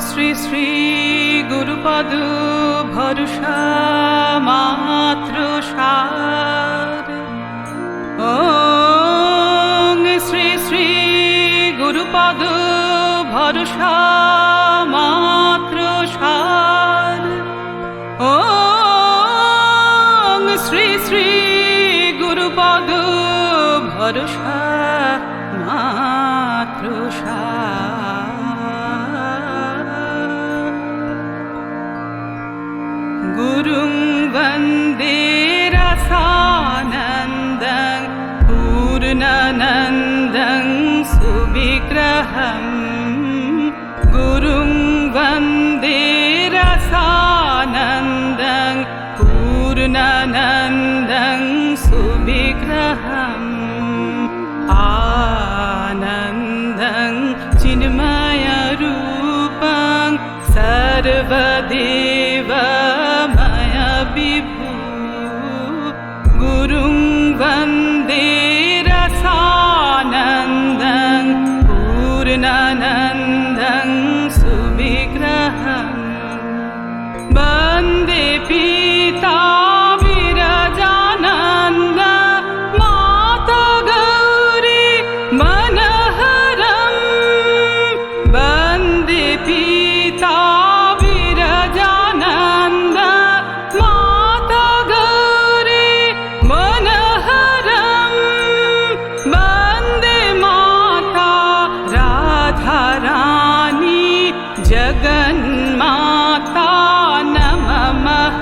শ্রী শ্রী গুরুপদ ভরসা মাত্র সার। ওং শ্রী শ্রী গুরুপদ ভরসা মাত্র সার। ওং শ্রী শ্রী গুরুপদ ভরসা মাত্র সার। গুরুং বন্দে রসানন্দং পূর্ণানন্দং সুবিগ্রহং। গুরুং বন্দে রসানন্দং পূর্ণানন্দং সুবিগ্রহং। আনন্দং চিন্ময় রূপং সর্বদেবময় বিভু। গুরুং বন্দে রসানন্দং পূর্ণানন্দং সুবিগ্রহং। বন্দে পিতা বিরজানন্দ মাতা গৌরী মনোহরম। বন্দে পিতা বিরজানন্দ মাতা গৌরী মনোহরম। বন্দে মাতা রাধা রানী জগন্মাতা নমঃ।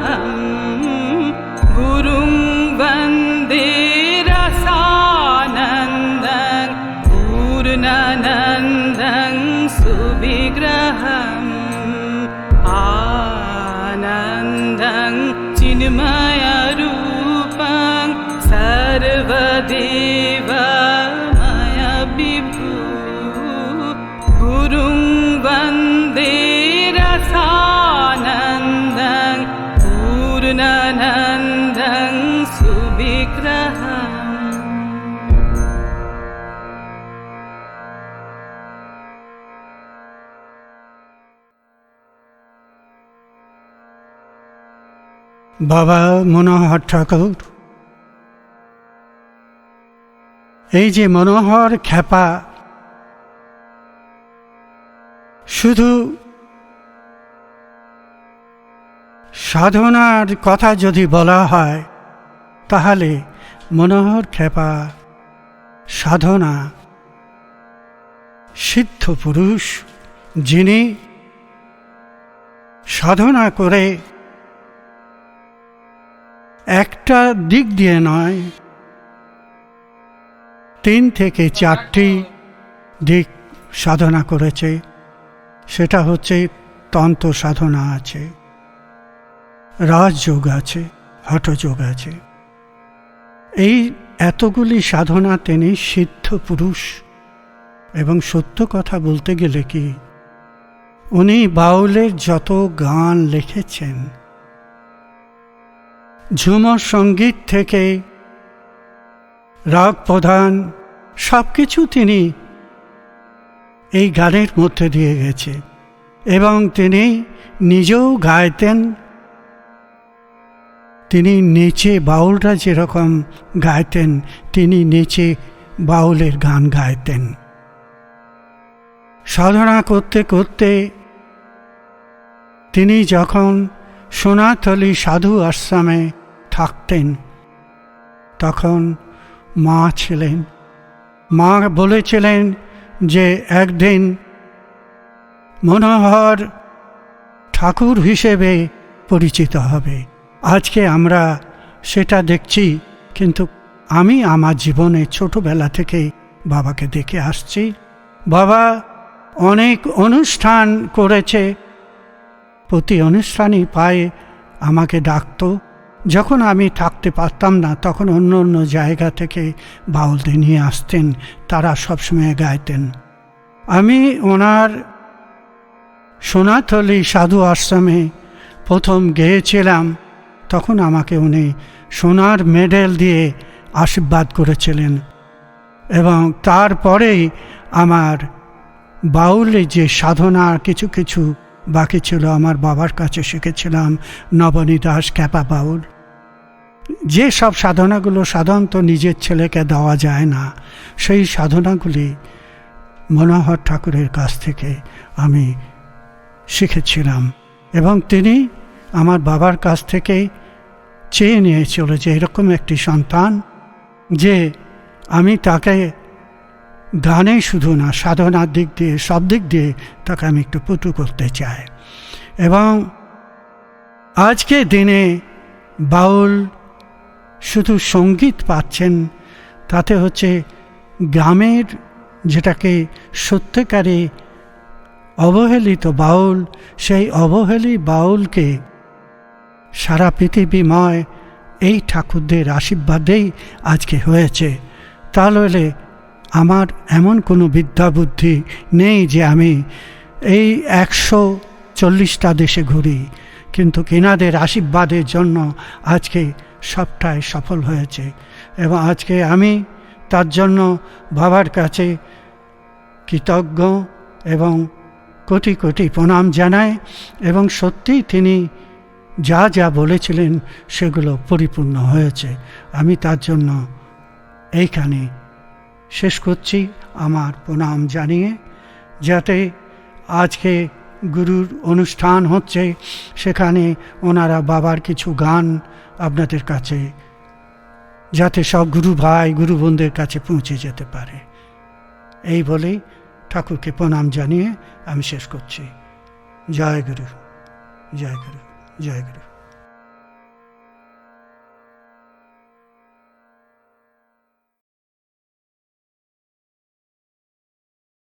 গুরুং বন্দে রসানন্দং পূর্ণানন্দং সুবিগ্রহং। আনন্দং চিন্ময় রূপং সর্বদেবময় বিভু। গুরুং বন্দে রসানন্দং পূর্ণানন্দং সুবিগ্রহং। বাবা মনোহর ঠাকুর, এই যে মনোহর খ্যাপা শুধু সাধনার কথা যদি বলা হয় তাহলে মনোহর খ্যাপা সাধনা সিদ্ধ পুরুষ, যিনি সাধনা করে একটা দিক দিয়ে নয় 3 থেকে 4টি দিক সাধনা করেছে। সেটা হচ্ছে তন্ত্র সাধনা আছে, রাজযোগ আছে, হঠযোগ আছে। এই এতগুলি সাধনা তিনি সিদ্ধ পুরুষ। এবং সত্য কথা বলতে গেলে কি, উনি বাউলের যত গান লিখেছেন, ঝুমর সঙ্গীত থেকে রাগ প্রধান সব কিছু তিনি এই গানের মধ্যে দিয়ে গেছে। এবং তিনি নিজেও গাইতেন। তিনি নেচে, বাউলরা যেরকম গাইতেন তিনি নেচে বাউলের গান গাইতেন। সাধনা করতে করতে তিনি যখন সোনাতলি সাধু আশ্রমে থাকতেন তখন মা ছিলেন। মা বলেছিলেন যে একদিন মনোহর ঠাকুর হিসেবে পরিচিত হবে। আজকে আমরা সেটা দেখছি, কিন্তু আমি আমার জীবনে ছোটবেলা থেকেই বাবাকে দেখে আসছি। বাবা অনেক অনুষ্ঠান করেছে, প্রতি অনুষ্ঠানই পায়ে আমাকে ডাকতো। যখন আমি থাকতে পারতাম না তখন অন্য অন্য জায়গা থেকে বাউলদের নিয়ে আসতেন, তারা সবসময় গাইতেন। আমি ওনার সোনাতলি সাধু আশ্রমে প্রথম গেয়েছিলাম, তখন আমাকে উনি সোনার মেডেল দিয়ে আশীর্বাদ করেছিলেন। এবং তারপরেই আমার বাউলে যে সাধনা কিছু কিছু বাকি ছিল, আমার বাবার কাছে শিখেছিলাম নবনী দাস খ্যাপা বাউল। যে সব সাধনাগুলো সাধারণত নিজের ছেলেকে দেওয়া যায় না, সেই সাধনাগুলি মনোহর ঠাকুরের কাছ থেকে আমি শিখেছিলাম। এবং তিনি আমার বাবার কাছ থেকে চেয়ে নিয়েছিল যে এরকম একটি সন্তান, যে আমি তাকে গানে শুধু না, সাধনার দিক দিয়ে সব দিক দিয়ে তাকে আমি একটু পটু করতে চাই। এবং আজকে দিনে বাউল শুধু সঙ্গীত পাচ্ছেন, তাতে হচ্ছে গ্রামের যেটাকে সত্যিকারে অবহেলিত বাউল, সেই অবহেলিত বাউলকে সারা পৃথিবীময় এই ঠাকুরদের আশীর্বাদেই আজকে হয়েছে। তাহলে আমার এমন কোনো বিদ্যা বুদ্ধি নেই যে আমি এই 140টা দেশে ঘুরি, কিন্তু কিনাদের আশীর্বাদের জন্য আজকে সবটাই সফল হয়েছে। এবং আজকে আমি তার জন্য বাবার কাছে কৃতজ্ঞ এবং কোটি কোটি প্রণাম জানাই। এবং সত্যিই তিনি যা যা বলেছিলেন সেগুলো পরিপূর্ণ হয়েছে। আমি তার জন্য এইখানে শেষ করছি আমার প্রণাম জানিয়ে, যাতে আজকে গুরুর অনুষ্ঠান হচ্ছে সেখানে ওনারা বাবার কিছু গান আপনাদের কাছে, যাতে সব গুরু ভাই গুরু বোনদের কাছে পৌঁছে যেতে পারে, এই বলেই ঠাকুরকে প্রণাম জানিয়ে আমি শেষ করছি। জয় গুরু, জয় গুরু, জয় গুরু।